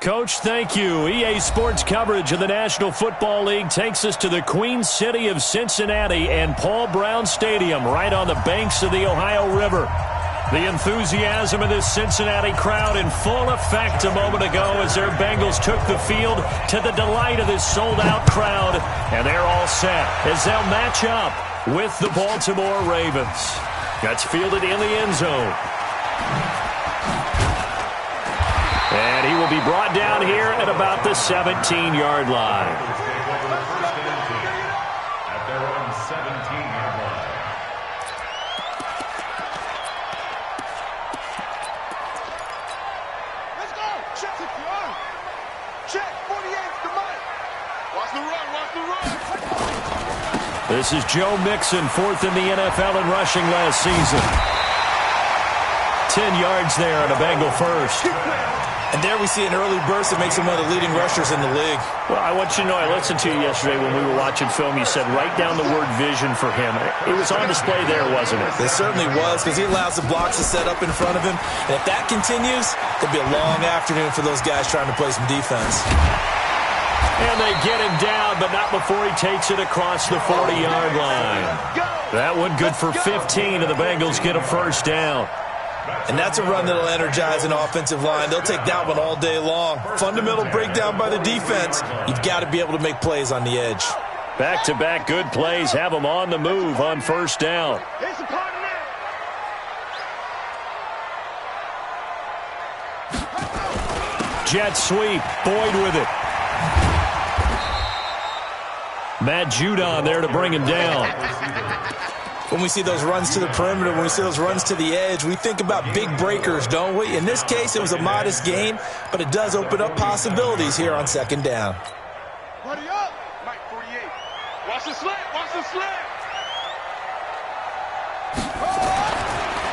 Coach, thank you. EA Sports coverage of the National Football League takes us to the Queen City of Cincinnati and Paul Brown Stadium right on the banks of the Ohio River. The enthusiasm of this Cincinnati crowd in full effect a moment ago as their Bengals took the field to the delight of this sold-out crowd. And they're all set as they'll match up with the Baltimore Ravens. That's fielded in the end zone. And he will be brought down here at about the 17-yard line. At their own 17-yard line. Let's go! Check the run! Check! 48's the mic! Watch the run! Watch the run! This is Joe Mixon, fourth in the NFL in rushing last season. 10 yards there on a Bengal first. And there we see an early burst that makes him one of the leading rushers in the league. Well, I want you to know, I listened to you yesterday when we were watching film. You said write down the word vision for him. It was on display there, wasn't it? It certainly was, because he allows the blocks to set up in front of him. And if that continues, it'll be a long afternoon for those guys trying to play some defense. And they get him down, but not before he takes it across the 40-yard line. That one good for 15, and the Bengals get a first down. And that's a run that'll energize an offensive line. They'll take that one all day long. Fundamental breakdown by the defense. You've got to be able to make plays on the edge. Back-to-back good plays have them on the move on first down. Jet sweep. Boyd with it. Matt Judon there to bring him down. When we see those runs to the perimeter, when we see those runs to the edge, we think about big breakers, don't we? In this case, it was a modest gain, but it does open up possibilities here on second down. Buddy up! Mike 48. Watch the slant! Watch the slant!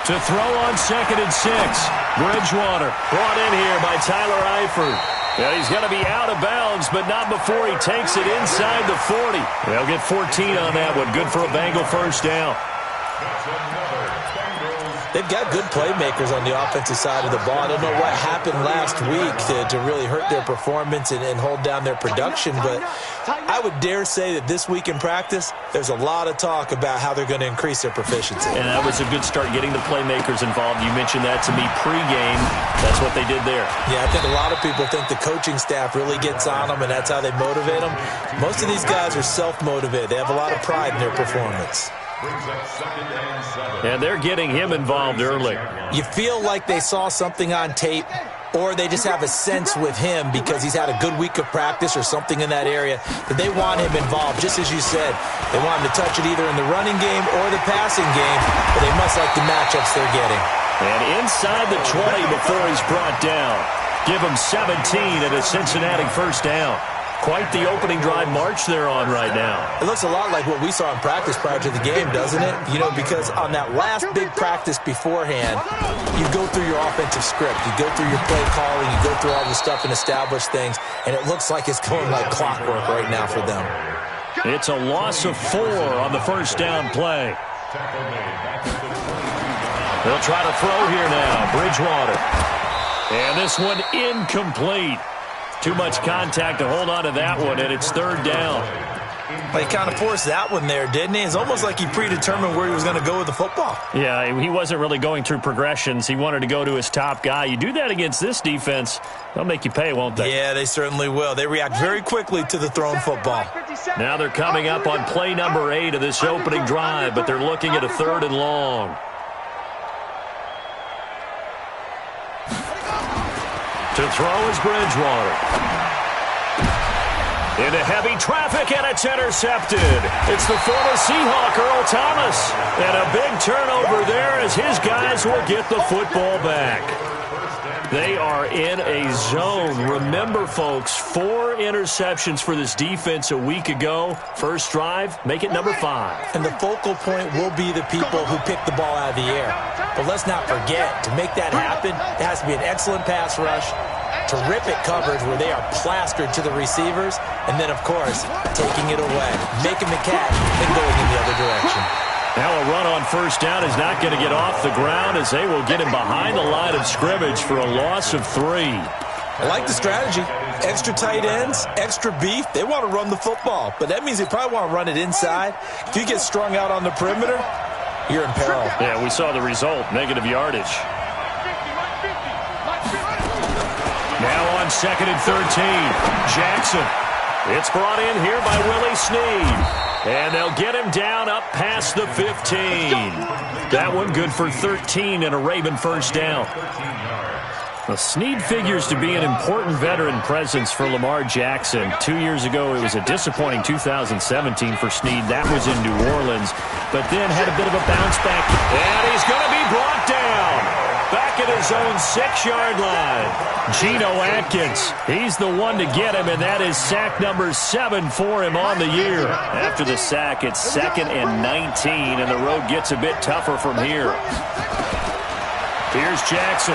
To throw on 2nd and 6. Bridgewater brought in here by Tyler Eifert. Yeah, he's going to be out of bounds, but not before he takes it inside the 40. They'll get 14 on that one. Good for a Bengal first down. They've got good playmakers on the offensive side of the ball. I don't know what happened last week to really hurt their performance and hold down their production, but I would dare say that this week in practice, there's a lot of talk about how they're going to increase their proficiency. And that was a good start, getting the playmakers involved. You mentioned that to me pregame. That's what they did there. Yeah, I think a lot of people think the coaching staff really gets on them, and that's how they motivate them. Most of these guys are self-motivated. They have a lot of pride in their performance. And they're getting him involved early. You feel like they saw something on tape, or they just have a sense with him because he's had a good week of practice or something in that area that they want him involved. Just as you said, they want him to touch it either in the running game or the passing game, but they must like the matchups they're getting. And inside the 20 before he's brought down. Give him 17 at a Cincinnati first down. Quite the opening drive march they're on right now. It looks a lot like what we saw in practice prior to the game, doesn't it? You know, because on that last big practice beforehand, you go through your offensive script. You go through your play calling. You go through all the stuff and establish things. And it looks like it's going like clockwork right now for them. It's a loss of 4 on the first down play. They'll try to throw here now. Bridgewater. And this one incomplete. Too much contact to hold on to that one, and it's third down. Well, he kind of forced that one there, didn't he? It's almost like he predetermined where he was going to go with the football. Yeah, he wasn't really going through progressions. He wanted to go to his top guy. You do that against this defense, they'll make you pay, won't they? Yeah, they certainly will. They react very quickly to the thrown football. Now they're coming up on play number 8 of this opening drive, but they're looking at a 3rd and long. To throw is Bridgewater. Into heavy traffic, and it's intercepted. It's the former Seahawk, Earl Thomas. And a big turnover there as his guys will get the football back. They are in a zone. Remember, folks, 4 interceptions for this defense a week ago. First drive, make it number 5. And the focal point will be the people who pick the ball out of the air. But let's not forget, to make that happen, there has to be an excellent pass rush, terrific coverage where they are plastered to the receivers, and then, of course, taking it away, making the catch, and going in the other direction. Now a run on first down is not going to get off the ground as they will get him behind the line of scrimmage for a loss of 3. I like the strategy. Extra tight ends, extra beef. They want to run the football, but that means they probably want to run it inside. If you get strung out on the perimeter, you're in peril. Yeah, we saw the result, negative yardage. Now on 2nd and 13, Jackson. It's brought in here by Willie Snead. And they'll get him down up past the 15. That one good for 13 and a Raven first down. Well, Snead figures to be an important veteran presence for Lamar Jackson. 2 years ago, it was a disappointing 2017 for Snead. That was in New Orleans, but then had a bit of a bounce back. And he's going to be brought down back at his own 6-yard line. Geno Atkins, he's the one to get him, and that is sack number 7 for him on the year. After the sack, it's 2nd and 19, and the road gets a bit tougher from here. Here's Jackson.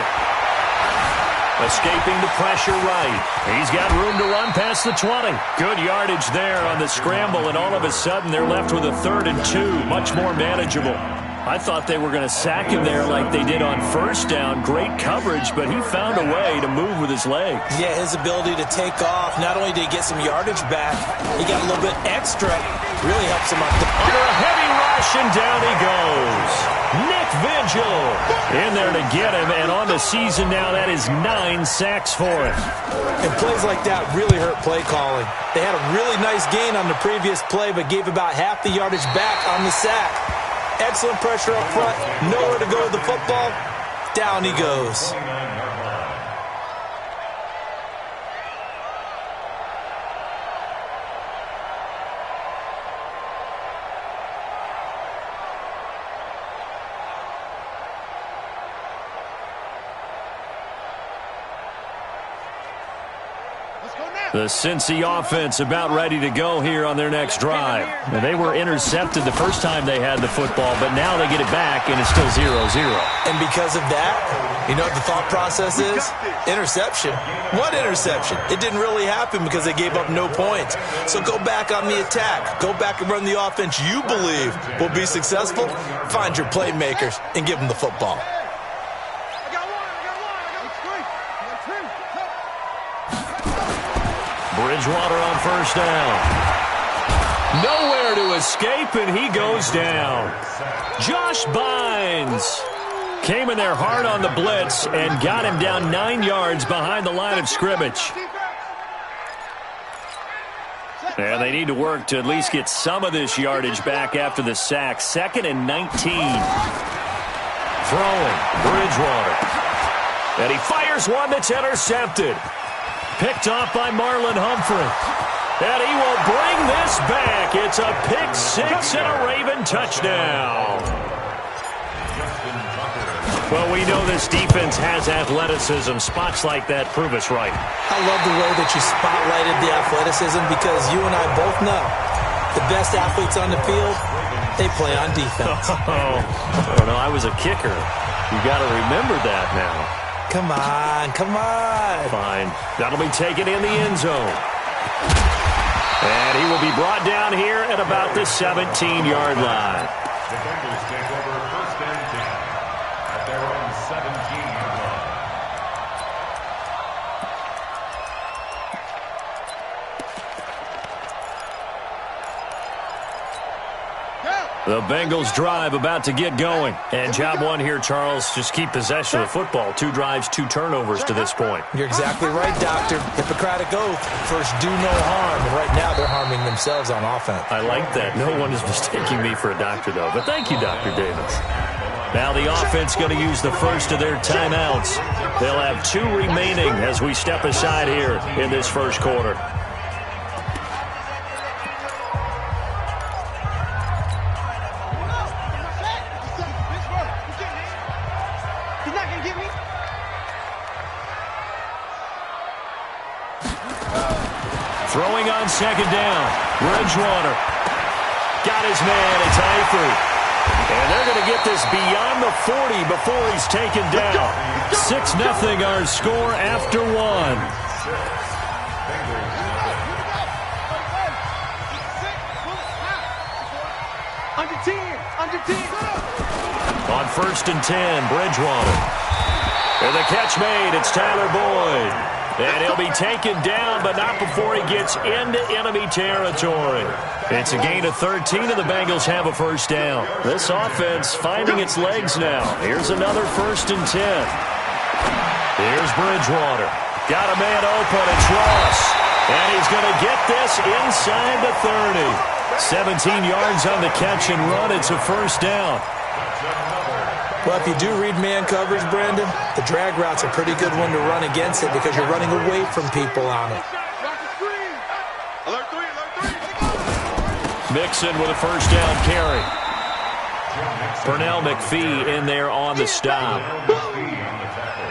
Escaping the pressure right. He's got room to run past the 20. Good yardage there on the scramble, and all of a sudden they're left with a 3rd and 2. Much more manageable. I thought they were going to sack him there like they did on first down. Great coverage, but he found a way to move with his legs. Yeah, his ability to take off. Not only did he get some yardage back, he got a little bit extra. Really helps him under a heavy rush, and down he goes. Nick Vigil in there to get him, and on the season now, that is 9 sacks for him. And plays like that really hurt play calling. They had a really nice gain on the previous play, but gave about half the yardage back on the sack. Excellent pressure up front, nowhere to go with the football. Down he goes. The Cincy offense about ready to go here on their next drive. Now, they were intercepted the first time they had the football, but now they get it back, and it's still 0-0. And because of that, you know what the thought process is? Interception. What interception? It didn't really happen because they gave up no points. So go back on the attack. Go back and run the offense you believe will be successful. Find your playmakers and give them the football. Bridgewater on first down. Nowhere to escape, and he goes down. Josh Bynes came in there hard on the blitz and got him down 9 yards behind the line of scrimmage. And they need to work to at least get some of this yardage back after the sack. 2nd and 19. Throwing, Bridgewater. And he fires one that's intercepted. Picked off by Marlon Humphrey. And he will bring this back. It's a pick 6 and a Raven touchdown. Well, we know this defense has athleticism. Spots like that prove us right. I love the way that you spotlighted the athleticism because you and I both know the best athletes on the field, they play on defense. Oh, no, I was a kicker. You got to remember that now. Come on, come on. Fine. That'll be taken in the end zone. And he will be brought down here at about the 17-yard line. The Bengals take over 1st and 10 at their own 17-yard line. The Bengals drive about to get going. And job one here, Charles, just keep possession of the football. 2 drives, 2 turnovers to this point. You're exactly right, Doctor. Hippocratic oath. First, do no harm. And right now, they're harming themselves on offense. I like that. No one is mistaking me for a doctor, though. But thank you, Dr. Davis. Now the offense going to use the first of their timeouts. They'll have 2 remaining as we step aside here in this first quarter. Throwing on 2nd down. Bridgewater. Got his man. It's Eifert. And they're going to get this beyond the 40 before he's taken down. 6-0 our score after 1. On 1st and 10, Bridgewater. And the catch made. It's Tyler Boyd. And he'll be taken down, but not before he gets into enemy territory. It's a gain of 13, and the Bengals have a first down. This offense finding its legs now. Here's another 1st and 10. Here's Bridgewater. Got a man open. It's Ross. And he's going to get this inside the 30. 17 yards on the catch and run. It's a first down. Well, if you do read man coverage, Brandon, the drag route's a pretty good one to run against it because you're running away from people on it. Mixon with a first down carry. Pernell McPhee in there on the stop.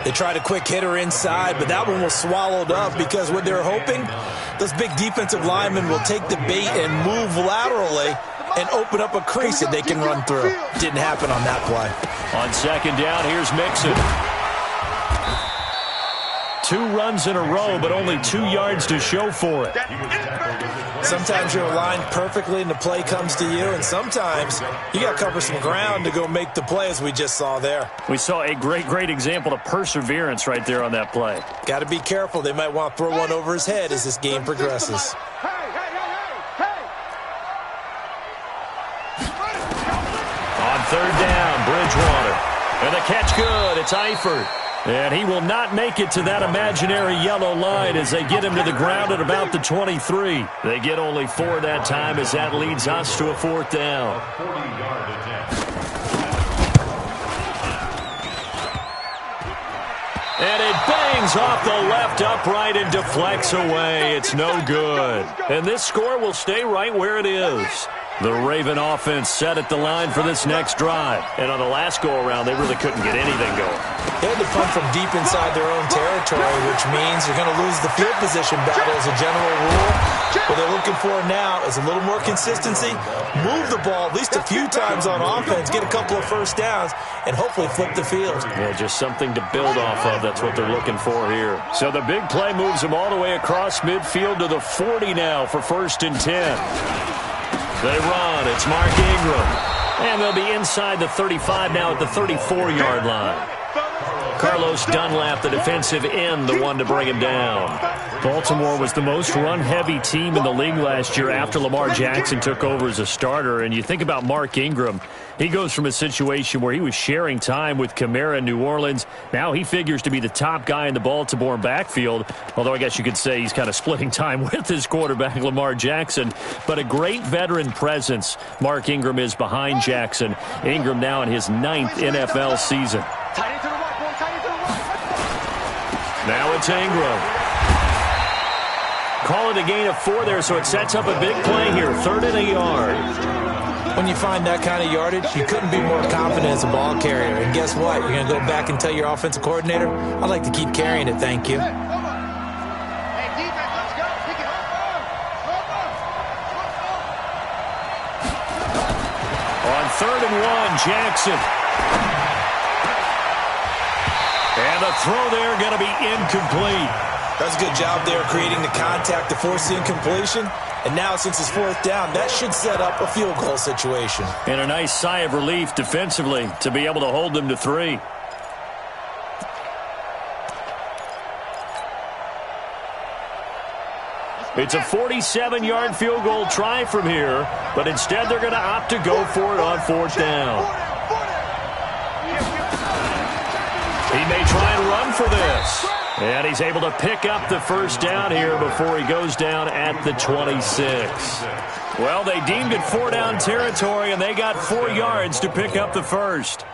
They tried a quick hitter inside, but that one was swallowed up because what they're hoping, those big defensive linemen will take the bait and move laterally and open up a crease that they can run through. Didn't happen on that play. On second down, here's Mixon. 2 runs in a row, but only 2 yards to show for it. Sometimes you're aligned perfectly and the play comes to you, and sometimes you got to cover some ground to go make the play, as we just saw there. We saw a great example of perseverance right there on that play. Got to be careful. They might want to throw one over his head as this game progresses. On third down, Bridgewater. And the catch good. It's Eifert. And he will not make it to that imaginary yellow line as they get him to the ground at about the 23. They get only 4 that time as that leads us to a 4th down. And it bangs off the left upright and deflects away. It's no good. And this score will stay right where it is. The Raven offense set at the line for this next drive. And on the last go-around, they really couldn't get anything going. They had to punt from deep inside their own territory, which means you're going to lose the field position battle as a general rule. What they're looking for now is a little more consistency, move the ball at least a few times on offense, get a couple of first downs, and hopefully flip the field. Yeah, just something to build off of. That's what they're looking for here. So the big play moves them all the way across midfield to the 40 now for 1st and 10. They run. It's Mark Ingram. And they'll be inside the 35 now at the 34-yard line. Carlos Dunlap, the defensive end, the one to bring him down. Baltimore was the most run-heavy team in the league last year after Lamar Jackson took over as a starter. And you think about Mark Ingram, he goes from a situation where he was sharing time with Kamara in New Orleans. Now he figures to be the top guy in the Baltimore backfield, although I guess you could say he's kind of splitting time with his quarterback, Lamar Jackson. But a great veteran presence Mark Ingram is behind Jackson. Ingram now in his 9th NFL season. Now it's Ingram. Call it a gain of 4 there, so it sets up a big play here. 3rd and a yard. When you find that kind of yardage, you couldn't be more confident as a ball carrier. And guess what? You're going to go back and tell your offensive coordinator, I'd like to keep carrying it, thank you. Hey, defense, let's go. Pick it up. On 3rd and 1, Jackson. And the throw there going to be incomplete. That's a good job there creating the contact to force the incompletion. And now since it's 4th down, that should set up a field goal situation. And a nice sigh of relief defensively to be able to hold them to 3. It's a 47-yard field goal try from here, but instead they're going to opt to go for it on 4th down. He may try and run for this. And he's able to pick up the first down here before he goes down at the 26. Well, they deemed it 4-down territory, and they got 4 yards to pick up the first.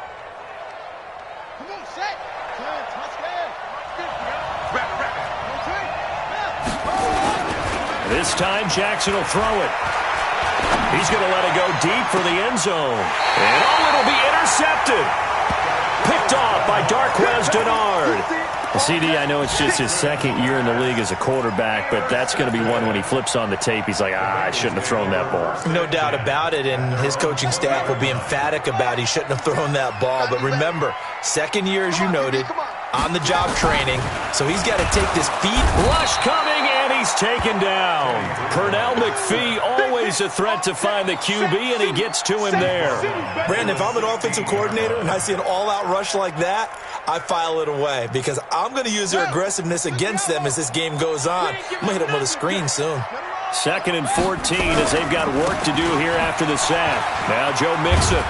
This time, Jackson will throw it. He's going to let it go deep for the end zone. And it'll be intercepted. Picked off by Darqueze Dennard. CD, I know it's just his 2nd year in the league as a quarterback, but that's going to be one when he flips on the tape, he's like, I shouldn't have thrown that ball. No doubt about it, and his coaching staff will be emphatic about he shouldn't have thrown that ball. But remember, 2nd year, as you noted, on-the-job training, so he's got to take this feet. Rush coming, and he's taken down. Pernell McPhee always always a threat to find the QB, and he gets to him there. Brandon, if I'm an offensive coordinator and I see an all-out rush like that, I file it away because I'm going to use their aggressiveness against them as this game goes on. I'm going to hit them with a screen soon. 2nd and 14 as they've got work to do here after the sack. Now Joe Mixon.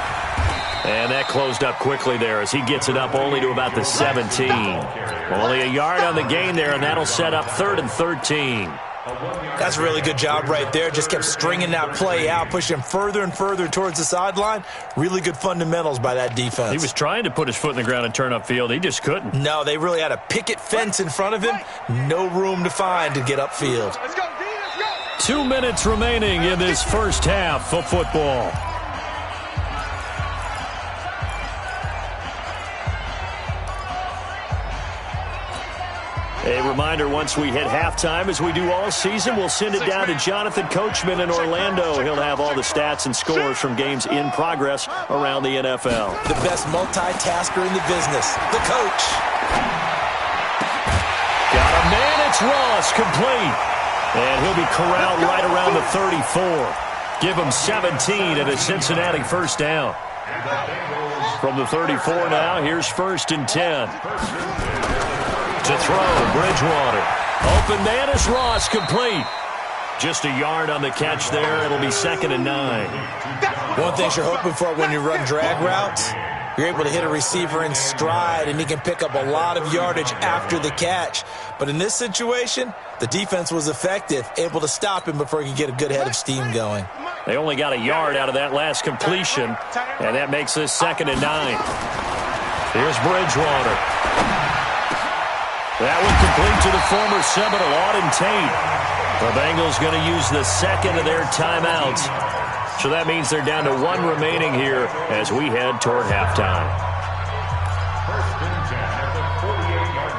And that closed up quickly there as he gets it up only to about the 17. Only a yard on the gain there, and that'll set up 3rd and 13. That's a really good job right there. Just kept stringing that play out, pushing him further and further towards the sideline. Really good fundamentals by that defense. He was trying to put his foot in the ground and turn upfield. He just couldn't. No, they really had a picket fence in front of him. No room to find to get upfield. Let's go, D, let's go. 2 minutes remaining in this first half of football. A reminder, once we hit halftime, as we do all season, we'll send it down to Jonathan Coachman in Orlando. He'll have all the stats and scores from games in progress around the NFL. The best multitasker in the business, the coach. Got a man, it's Ross, complete. And he'll be corralled right around the 34. Give him 17 at a Cincinnati first down. From the 34 now, here's 1st and 10. To throw, Bridgewater. Open man is Ross, complete. Just a yard on the catch there. It'll be 2nd and 9. One thing you're hoping for when you run drag routes, you're able to hit a receiver in stride, and he can pick up a lot of yardage after the catch. But in this situation, the defense was effective, able to stop him before he could get a good head of steam going. They only got a yard out of that last completion, and that makes this 2nd and 9. Here's Bridgewater. That one complete to the former Seminole, Auden Tate. The Bengals going to use the 2nd of their timeouts. So that means they're down to 1 remaining here as we head toward halftime. 1st and 10 at the 48-yard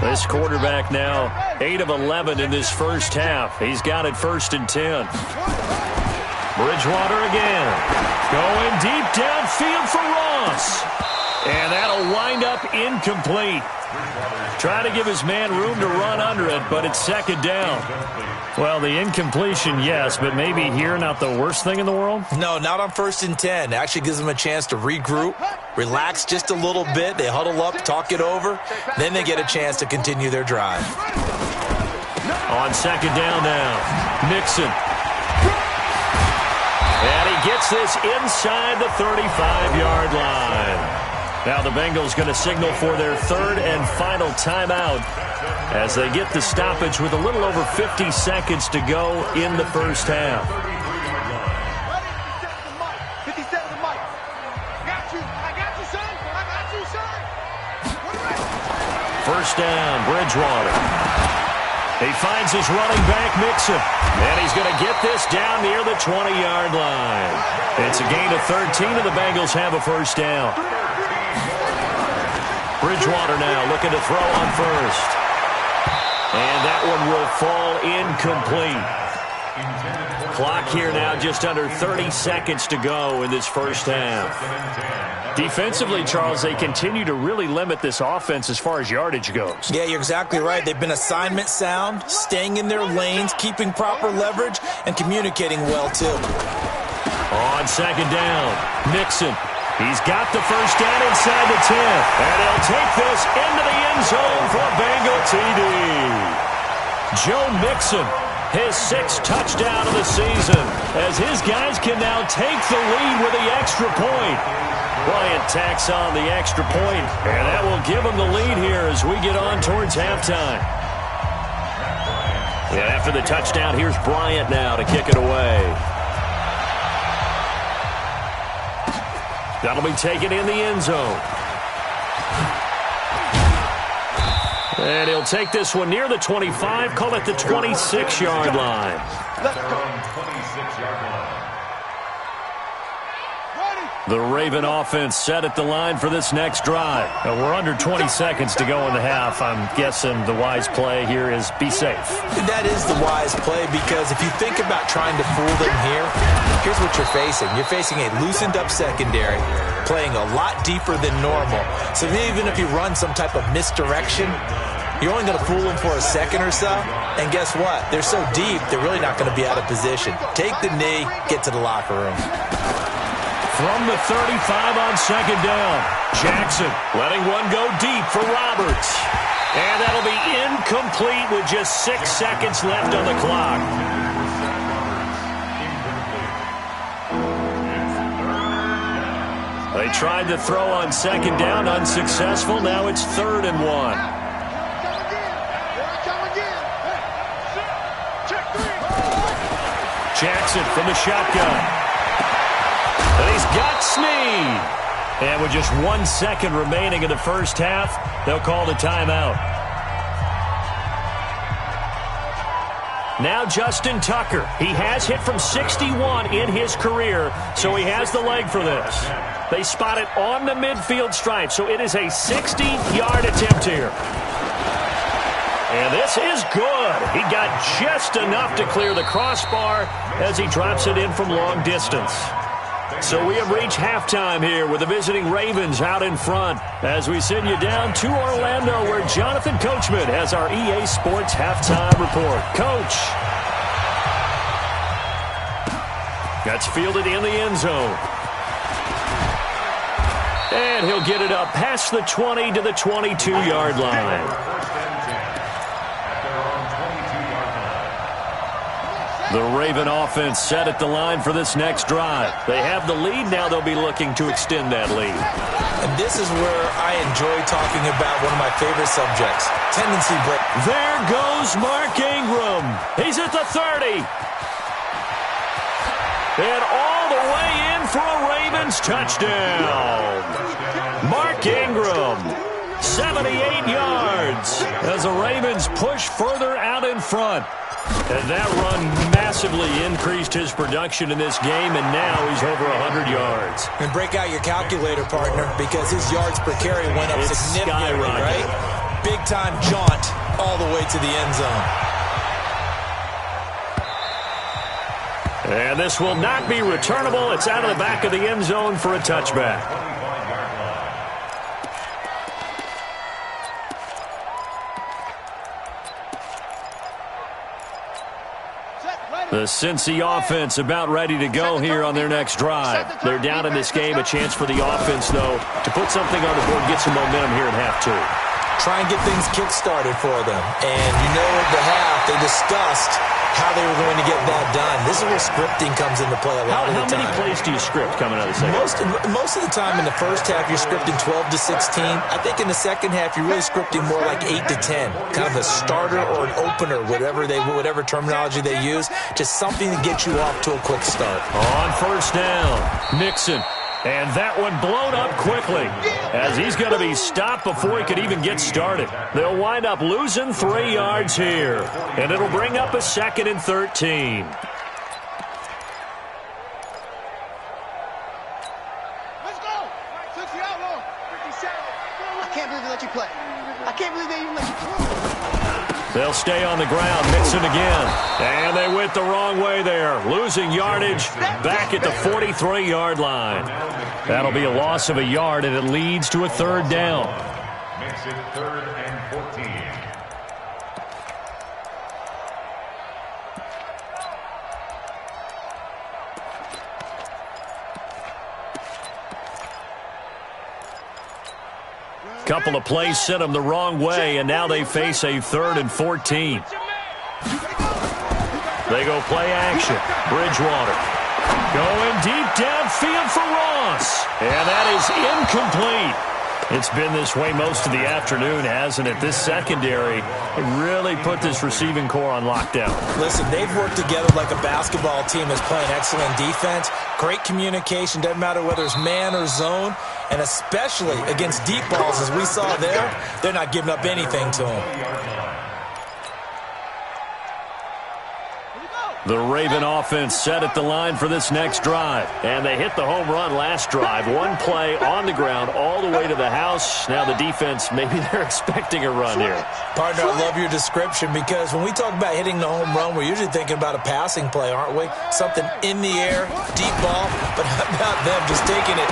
line. This quarterback now 8 of 11 in this first half. He's got it 1st and 10. Bridgewater again. Going deep downfield for Ross. And that'll wind up incomplete. Trying to give his man room to run under it, but it's 2nd down. Well, the incompletion, yes, but maybe here not the worst thing in the world? No, not on 1st and 10. It actually gives them a chance to regroup, relax just a little bit. They huddle up, talk it over. Then they get a chance to continue their drive. On 2nd down now, Mixon. And he gets this inside the 35-yard line. Now the Bengals going to signal for their 3rd and final timeout as they get the stoppage with a little over 50 seconds to go in the first half. 57 the mic. I got you, son. I got you, son. 1st down, Bridgewater. He finds his running back, Mixon. And he's going to get this down near the 20-yard line. It's a gain of 13, and the Bengals have a 1st down. Bridgewater now looking to throw on 1st. And that one will fall incomplete. Clock here now just under 30 seconds to go in this first half. Defensively, Charles, they continue to really limit this offense as far as yardage goes. Yeah, you're exactly right. They've been assignment sound, staying in their lanes, keeping proper leverage, and communicating well, too. On 2nd down, Mixon. He's got the 1st down inside the 10. And he'll take this into the end zone for a Bengal TD. Joe Mixon, his 6th touchdown of the season, as his guys can now take the lead with the extra point. Bryant tacks on the extra point, and that will give him the lead here as we get on towards halftime. And after the touchdown, here's Bryant now to kick it away. That'll be taken in the end zone. And he'll take this one near the 25, call it the 26-yard line. Let's go. 26-yard line. The Raven offense set at the line for this next drive. We're under 20 seconds to go in the half. I'm guessing the wise play here is be safe. That is the wise play because if you think about trying to fool them here, here's what you're facing. You're facing a loosened up secondary, playing a lot deeper than normal. So even if you run some type of misdirection, You're only going to fool them for a second or so, and guess what? They're so deep, they're really not going to be out of position. Take the knee, get to the locker room. From the 35 on second down, Jackson letting one go deep for Roberts. And that'll be incomplete with just 6 seconds left on the clock. They tried to throw on second down, unsuccessful. Now it's 3rd and 1. Jackson from the shotgun. And he's got Snead. And with just 1 second remaining in the first half, they'll call the timeout. Now Justin Tucker. He has hit from 61 in his career, so he has the leg for this. They spot it on the midfield stripe, so it is a 60-yard attempt here. And this is good. He got just enough to clear the crossbar as he drops it in from long distance. So we have reached halftime here with the visiting Ravens out in front as we send you down to Orlando where Jonathan Coachman has our EA Sports halftime report. Coach. That's fielded in the end zone. And he'll get it up past the 20 to the 22-yard line. The Raven offense set at the line for this next drive. They have the lead. Now they'll be looking to extend that lead. And this is where I enjoy talking about one of my favorite subjects, tendency break. There goes Mark Ingram. He's at the 30. And all the way in for a Ravens touchdown. Mark Ingram, 78 yards as the Ravens push further out in front. And that run massively increased his production in this game, and now he's over 100 yards. And break out your calculator, partner, because his yards per carry went up significantly, right? Big-time jaunt all the way to the end zone. And this will not be returnable. It's out of the back of the end zone for a touchback. The Cincy offense about ready to go here on their next drive. They're down in this game. A chance for the offense, though, to put something on the board, get some momentum here in half two. Try and get things kick-started for them. And you know at the half, they discussed how they were going to get that done. This is where scripting comes into play a lot of the time. How many plays do you script coming out of the second? Most of the time in the first half, you're scripting 12 to 16. I think in the second half, you're really scripting more like 8 to 10. Kind of a starter or an opener, whatever terminology they use. Just something to get you off to a quick start. On first down, Nixon. And that one blown up quickly as he's going to be stopped before he could even get started. They'll wind up losing 3 yards here. And it'll bring up a 2nd and 13. Let's go. 60 outlaw. 57. I can't believe they let you play. I can't believe they even let you play. They'll stay on the ground. Nixon again. And they went the wrong way there. Losing yardage back at the 43-yard line. That'll be a loss of a yard, and it leads to a 3rd down. Makes it 3rd and 14. Couple of plays sent them the wrong way, and now they face a 3rd and 14. They go play action. Bridgewater going deep downfield for Ross. And that is incomplete. It's been this way most of the afternoon, hasn't it? This secondary really put this receiving core on lockdown. Listen, they've worked together like a basketball team that's playing excellent defense. Great communication, doesn't matter whether it's man or zone. And especially against deep balls, as we saw there, they're not giving up anything to them. The Raven offense set at the line for this next drive. And they hit the home run last drive. One play on the ground all the way to the house. Now the defense, maybe they're expecting a run here. Partner, I love your description because when we talk about hitting the home run, we're usually thinking about a passing play, aren't we? Something in the air, deep ball. But how about them just taking it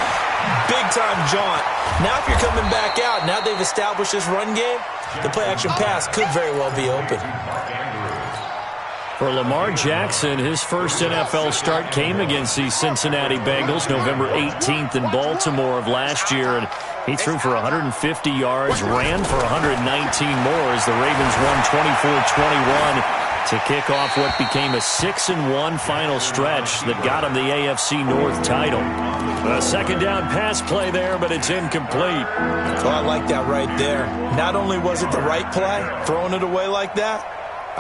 big-time jaunt? Now if you're coming back out, now they've established this run game, the play-action pass could very well be open. For Lamar Jackson, his first NFL start came against the Cincinnati Bengals November 18th in Baltimore of last year. And he threw for 150 yards, ran for 119 more as the Ravens won 24-21 to kick off what became a 6-1 final stretch that got him the AFC North title. A second down pass play there, but it's incomplete. Oh, I like that right there. Not only was it the right play, throwing it away like that,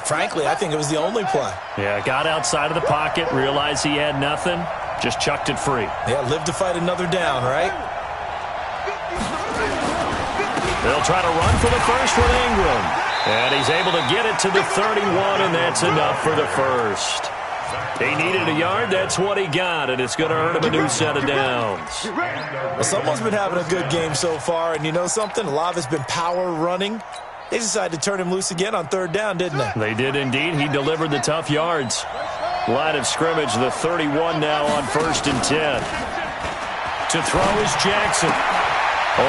frankly, I think it was the only play. Yeah, got outside of the pocket, realized he had nothing, just chucked it free. Yeah, live to fight another down, right? They'll try to run for the first with Ingram. And he's able to get it to the 31, and that's enough for the first. He needed a yard, that's what he got, and it's going to earn him a new set of downs. Well, someone's been having a good game so far, and you know something? A lot of it's been power running. They decided to turn him loose again on third down, didn't they? They did indeed. He delivered the tough yards. Line of scrimmage, the 31 now on 1st and 10. To throw is Jackson.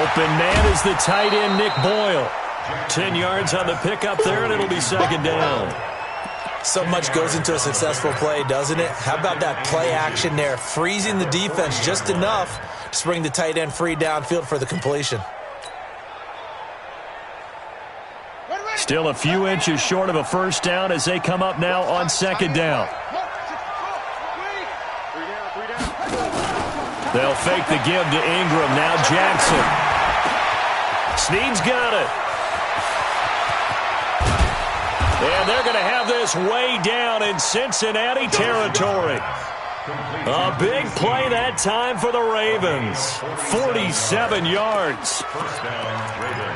Open man is the tight end, Nick Boyle. 10 yards on the pickup there, and it'll be second down. So much goes into a successful play, doesn't it? How about that play action there? Freezing the defense just enough to bring the tight end free downfield for the completion. Still a few inches short of a first down as they come up now on second down. They'll fake the give to Ingram. Now Jackson. Snead's got it. And they're going to have this way down in Cincinnati territory. A big play that time for the Ravens. 47 yards. First down, Ravens.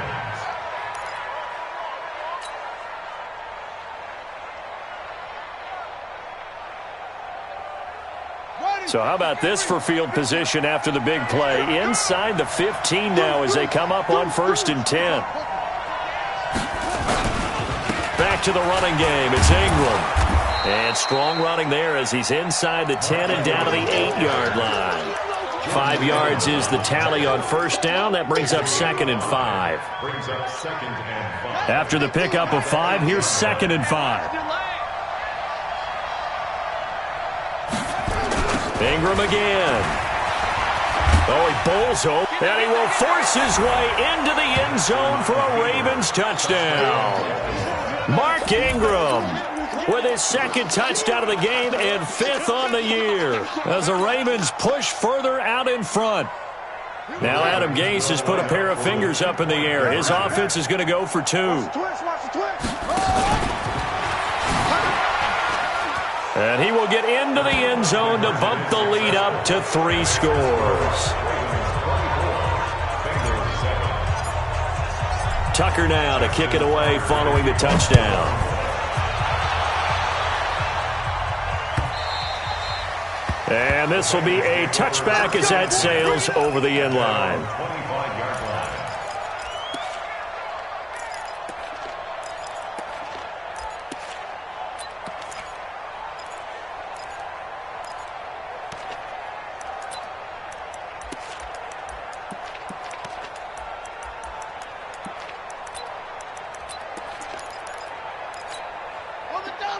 So how about this for field position after the big play? Inside the 15 now as they come up on 1st and 10. Back to the running game. It's Ingram. And strong running there as he's inside the 10 and down to the 8-yard line. 5 yards is the tally on first down. That brings up 2nd and 5. After the pickup of 5, here's 2nd and 5. Ingram again. Oh, he bowls hope, and he will force his way into the end zone for a Ravens touchdown. Mark Ingram with his 2nd touchdown of the game and 5th on the year as the Ravens push further out in front. Now Adam Gase has put a pair of fingers up in the air. His offense is going to go for 2. And he will get into the end zone to bump the lead up to 3 scores. Tucker now to kick it away following the touchdown. And this will be a touchback as that sails over the end line.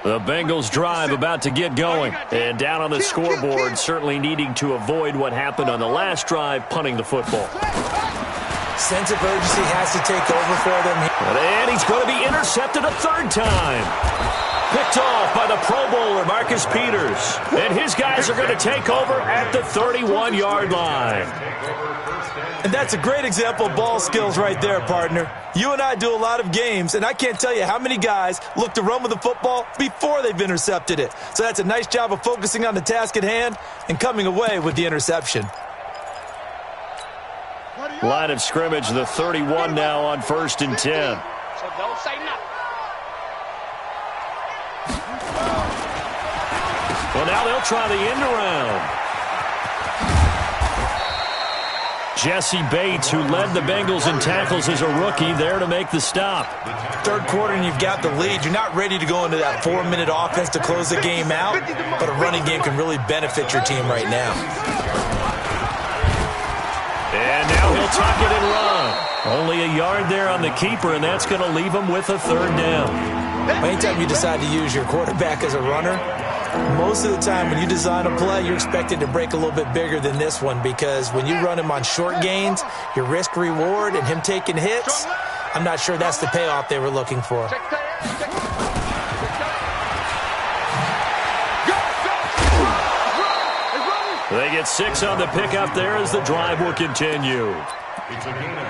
The Bengals drive about to get going. And down on the scoreboard, certainly needing to avoid what happened on the last drive, punting the football. Sense of urgency has to take over for them. And he's going to be intercepted a 3rd time. Picked off by the Pro Bowler, Marcus Peters. And his guys are going to take over at the 31-yard line. And that's a great example of ball skills right there, partner. You and I do a lot of games, and I can't tell you how many guys look to run with the football before they've intercepted it. So that's a nice job of focusing on the task at hand and coming away with the interception. Line of scrimmage, the 31 now on 1st and 10. So don't say nothing. Well, now they'll try the end around. Jesse Bates, who led the Bengals in tackles as a rookie, there to make the stop. Third quarter and you've got the lead. You're not ready to go into that 4-minute offense to close the game out, but a running game can really benefit your team right now. And now he'll tuck it and run. Only a yard there on the keeper, and that's going to leave him with a third down. Anytime you decide to use your quarterback as a runner, most of the time when you design a play, you're expected to break a little bit bigger than this one, because when you run him on short gains, your risk-reward and him taking hits, I'm not sure that's the payoff they were looking for. They get 6 on the pickup there as the drive will continue.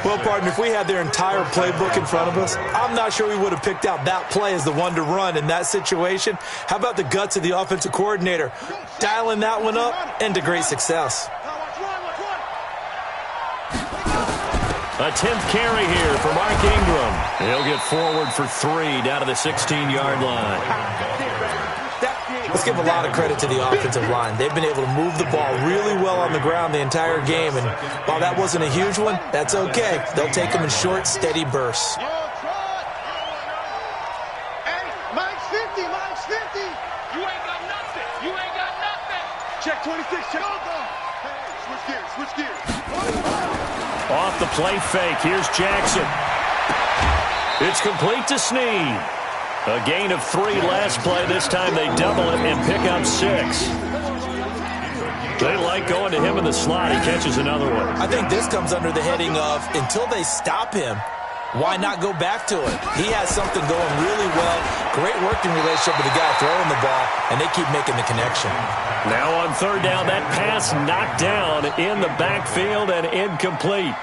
Well, partner, if we had their entire playbook in front of us, I'm not sure we would have picked out that play as the one to run in that situation. How about the guts of the offensive coordinator? Dialing that one up and to great success. A 10th carry here for Mark Ingram. He'll get forward for 3 down to the 16-yard line. Let's give a lot of credit to the offensive line. They've been able to move the ball really well on the ground the entire game, and while that wasn't a huge one, that's okay. They'll take them in short, steady bursts. Hey, Mike's 50, Mike's 50. You ain't got nothing. You ain't got nothing. Check 26, check. Hey, switch gears. Off the play fake, here's Jackson. It's complete to Snead. A gain of 3 last play. This time they double it and pick up 6. They like going to him in the slot. He catches another one. I think this comes under the heading of, until they stop him, why not go back to it? He has something going really well. Great working relationship with the guy throwing the ball, and they keep making the connection. Now on third down, that pass knocked down in the backfield and incomplete.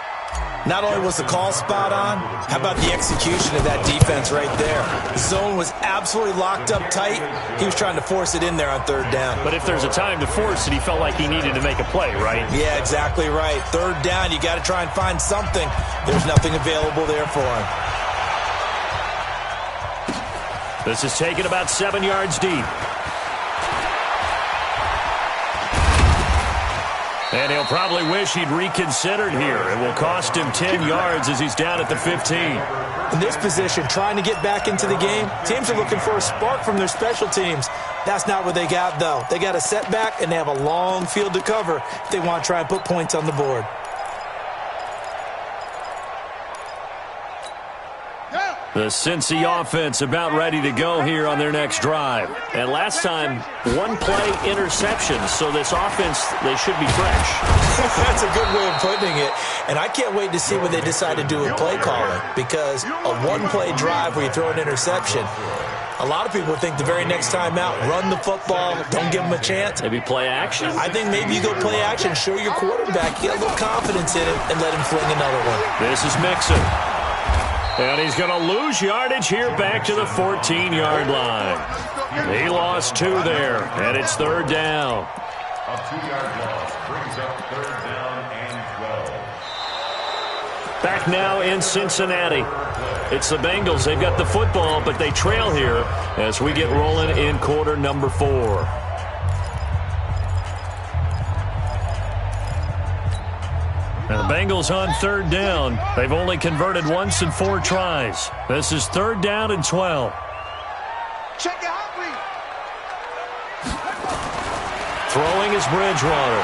Not only was the call spot on, how about the execution of that defense right there? The zone was absolutely locked up tight. He was trying to force it in there on third down. But if there's a time to force it, he felt like he needed to make a play, right? Yeah, exactly right. Third down, you got to try and find something. There's nothing available there for him. This is taken about 7 yards deep. And he'll probably wish he'd reconsidered here. It will cost him 10 yards as he's down at the 15. In this position, trying to get back into the game, teams are looking for a spark from their special teams. That's not what they got, though. They got a setback, and they have a long field to cover if they want to try and put points on the board. The Cincy offense about ready to go here on their next drive. And last time, 1-play interception. So this offense, they should be fresh. That's a good way of putting it. And I can't wait to see what they decide to do with play calling. Because a 1-play drive where you throw an interception, a lot of people think the very next time out, run the football, don't give them a chance. Maybe play action? I think maybe you go play action, show your quarterback, get a little confidence in him, and let him fling another one. This is Mixon. And he's going to lose yardage here back to the 14-yard line. He lost 2 there, and it's third down. A 2-yard loss brings up third down and 12. Back now in Cincinnati. It's the Bengals. They've got the football, but they trail here as we get rolling in quarter number 4. Now the Bengals on third down. They've only converted once in 4 tries. This is third down and 12. Check it out, Throwing is Bridgewater.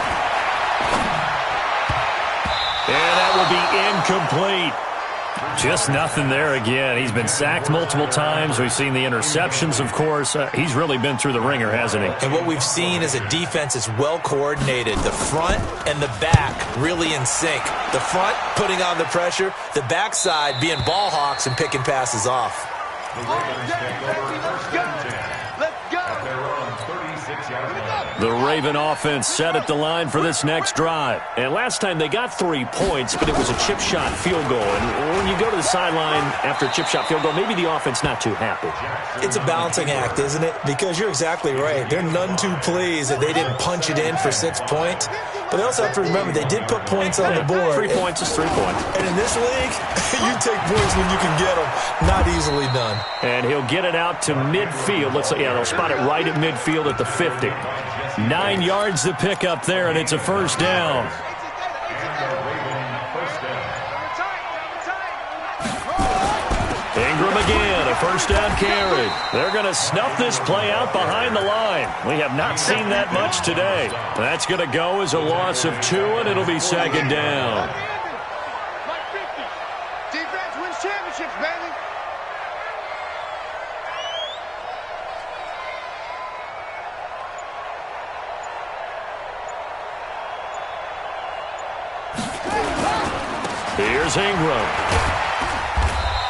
And that will be incomplete. Just nothing there again. He's been sacked multiple times. We've seen the interceptions, of course. He's really been through the ringer, hasn't he? And what we've seen is a defense that's well coordinated. The front and the back really in sync. The front putting on the pressure. The backside being ball hawks and picking passes off. The Ravens take over first and 10. Let's go. At their own 36-yard line. The Raven offense set at the line for this next drive. And last time they got 3 points, but it was a chip shot field goal. And when you go to the sideline after a chip shot field goal, maybe the offense not too happy. It's a balancing act, isn't it? Because you're exactly right. They're none too pleased that they didn't punch it in for 6 points. But they also have to remember they did put points on the board. 3 points is 3 points. And in this league, you take points when you can get them. Not easily done. And he'll get it out to midfield. Let's say, yeah, they'll spot it right at midfield at the 50. 9 yards to pick up there, and it's a first down. Ingram again, a first down carry. They're going to snuff this play out behind the line. We have not seen that much today. That's going to go as a loss of 2, and it'll be second down. Defense wins championships, baby. Here's Ingram.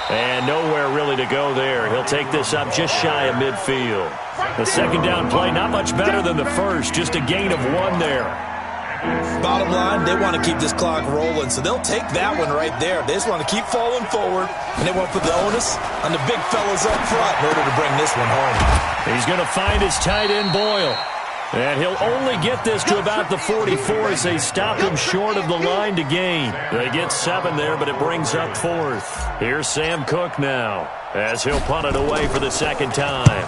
And nowhere really to go there. He'll take this up just shy of midfield. The second down play, not much better than the first. Just a gain of 1 there. Bottom line, they want to keep this clock rolling, so they'll take that one right there. They just want to keep falling forward, and they want to put the onus on the big fellas up front in order to bring this one home. He's going to find his tight end, Boyle. And he'll only get this to about the 44 as they stop him short of the line to gain. They get 7 there, but it brings up 4th. Here's Sam Cook now as he'll punt it away for the second time.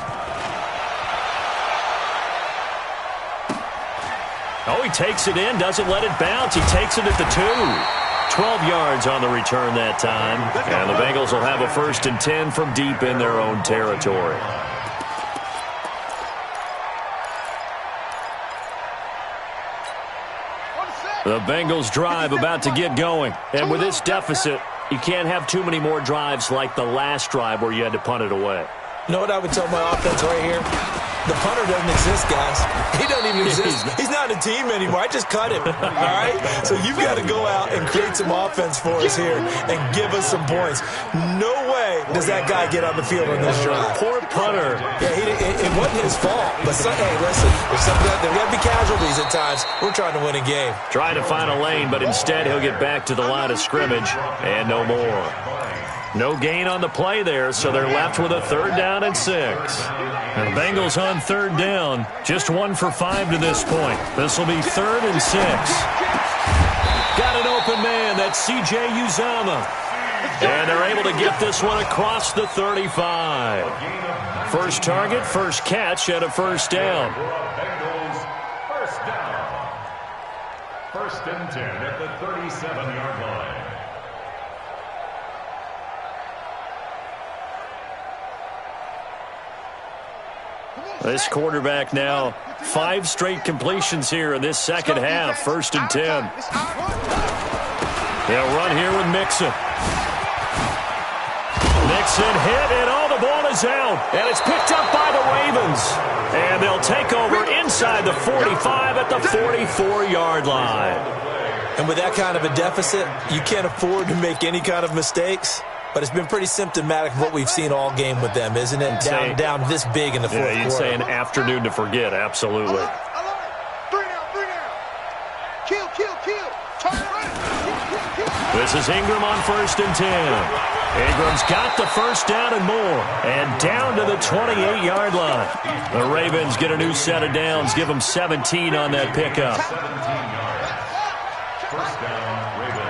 Oh, he takes it in, doesn't let it bounce. He takes it at the 2. 12 yards on the return that time. And the Bengals will have a 1st and 10 from deep in their own territory. The Bengals drive about to get going. And with this deficit, you can't have too many more drives like the last drive where you had to punt it away. You know what I would tell my offense right here? The punter doesn't exist, guys. He doesn't even exist. He's not a team anymore. I just cut him, all right? So you've got to go out and create some offense for us here and give us some points. No way does that guy get on the field on this drive. Poor punter. Yeah, it wasn't his fault. But, hey, listen, there got to be casualties at times. We're trying to win a game. Trying to find a lane, but instead he'll get back to the line of scrimmage and no more. No gain on the play there, so they're left with a 3rd down and 6. And the Bengals on 3rd down, just 1 for 5 to this point. This will be 3rd and 6. Got an open man, that's C.J. Uzomah. And they're able to get this one across the 35. First target, first catch, and a first down. Bengals, first down. 1st and 10 at the 37-yard line. This quarterback now, 5 straight completions here in this second half. 1st and 10. They'll run here with Mixon. Mixon hit, and the ball is out. And it's picked up by the Ravens. And they'll take over inside the 45 at the 44-yard line. And with that kind of a deficit, you can't afford to make any kind of mistakes. But it's been pretty symptomatic of what we've seen all game with them, isn't it? Down this big in the fourth quarter. You'd say an afternoon to forget, absolutely. 3 down. Kill. Turn around. This is Ingram on 1st and 10. Ingram's got the first down and more. And down to the 28-yard line. The Ravens get a new set of downs, give them 17 on that pickup. 17 yards. First down, Ravens.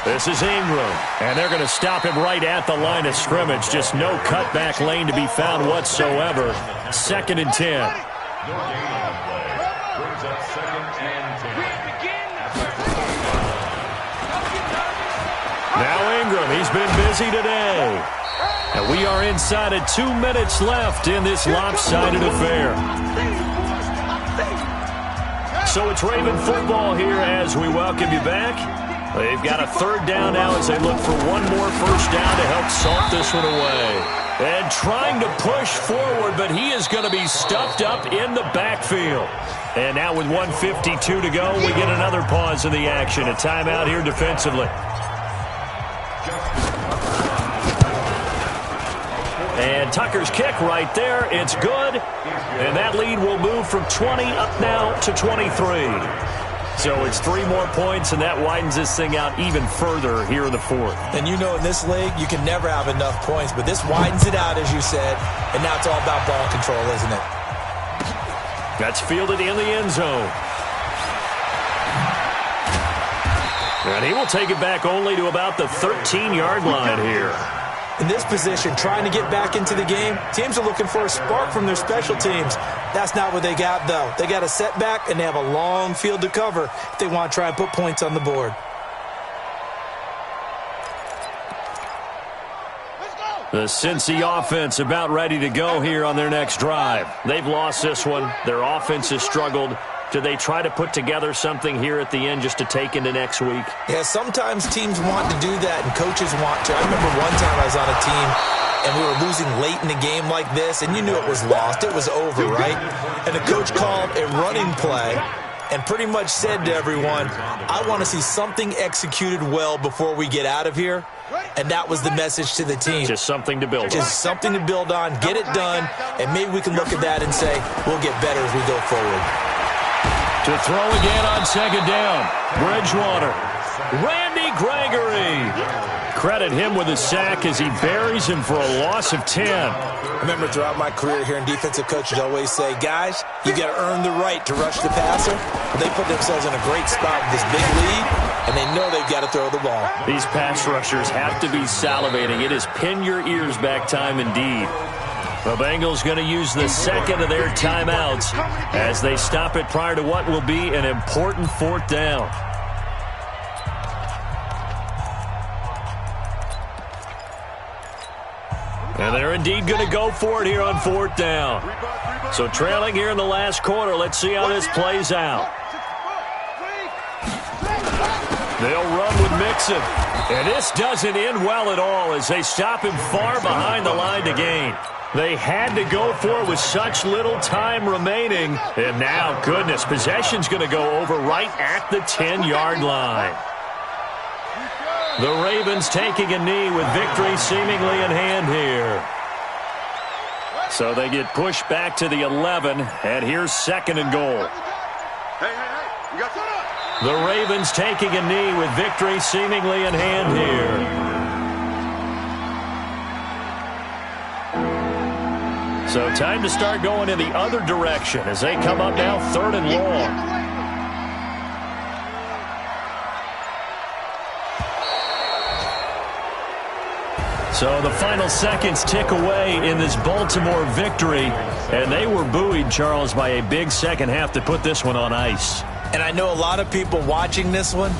This is Ingram, and they're going to stop him right at the line of scrimmage. Just no cutback lane to be found whatsoever. 2nd and 10. No gain on the play. Brings up 2nd and 10. Now Ingram, he's been busy today. And we are inside of 2 minutes left in this lopsided affair. So it's Raven football here as we welcome you back. They've got a 3rd down now as they look for 1 more first down to help salt this one away. And trying to push forward, but he is going to be stuffed up in the backfield. And now with 1:52 to go, we get another pause in the action. A timeout here defensively. And Tucker's kick right there. It's good. And that lead will move from 20 up now to 23. So it's 3 more points, and that widens this thing out even further here in the 4th. And you know in this league, you can never have enough points, but this widens it out, as you said, and now it's all about ball control, isn't it? That's fielded in the end zone. And he will take it back only to about the 13-yard line here. In this position, trying to get back into the game, teams are looking for a spark from their special teams. That's not what they got, though. They got a setback, and they have a long field to cover if they want to try and put points on the board. The Cincy offense about ready to go here on their next drive. They've lost this one. Their offense has struggled. Do they try to put together something here at the end just to take into next week? Yeah, sometimes teams want to do that and coaches want to. I remember one time I was on a team and we were losing late in the game like this, and you knew it was lost. It was over, right? And the coach called a running play and pretty much said to everyone, I want to see something executed well before we get out of here. And that was the message to the team. Just something to build on. Just something to build on, get it done, and maybe we can look at that and say, we'll get better as we go forward. To throw again on second down, Bridgewater. Randy Gregory. Credit him with a sack as he buries him for a loss of 10. I remember throughout my career here in defensive coaches always say, guys, you got to earn the right to rush the passer. But they put themselves in a great spot with this big lead, and they know they've got to throw the ball. These pass rushers have to be salivating. It is pin your ears back time indeed. The Bengals going to use the second of their timeouts as they stop it prior to what will be an important fourth down. And they're indeed going to go for it here on fourth down. So trailing here in the last quarter, let's see how this plays out. They'll run with Mixon. And this doesn't end well at all as they stop him far behind the line to gain. They had to go for it with such little time remaining. And now, goodness, possession's going to go over right at the 10-yard line. The Ravens taking a knee with victory seemingly in hand here. So they get pushed back to the 11, and here's second and goal. The Ravens taking a knee with victory seemingly in hand here. So time to start going in the other direction as they come up now third and long. So the final seconds tick away in this Baltimore victory, and they were buoyed, Charles, by a big second half to put this one on ice. And I know a lot of people watching this one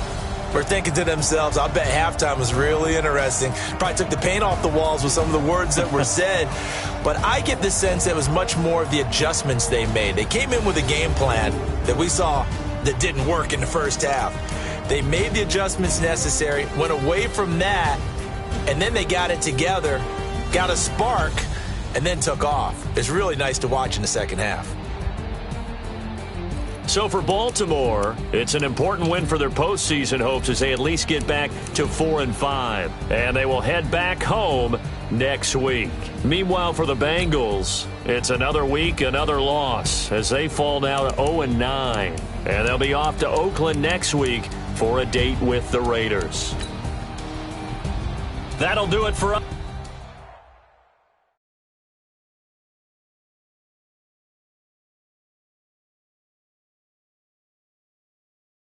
were thinking to themselves, I'll bet halftime was really interesting. Probably took the paint off the walls with some of the words that were said. But I get the sense that it was much more of the adjustments they made. They came in with a game plan that we saw that didn't work in the first half. They made the adjustments necessary, went away from that, and then they got it together, got a spark, and then took off. It's really nice to watch in the second half. So for Baltimore, it's an important win for their postseason hopes as they at least get back to 4-5. And they will head back home next week. Meanwhile, for the Bengals, it's another week, another loss as they fall now to 0-9. And they'll be off to Oakland next week for a date with the Raiders. That'll do it for us.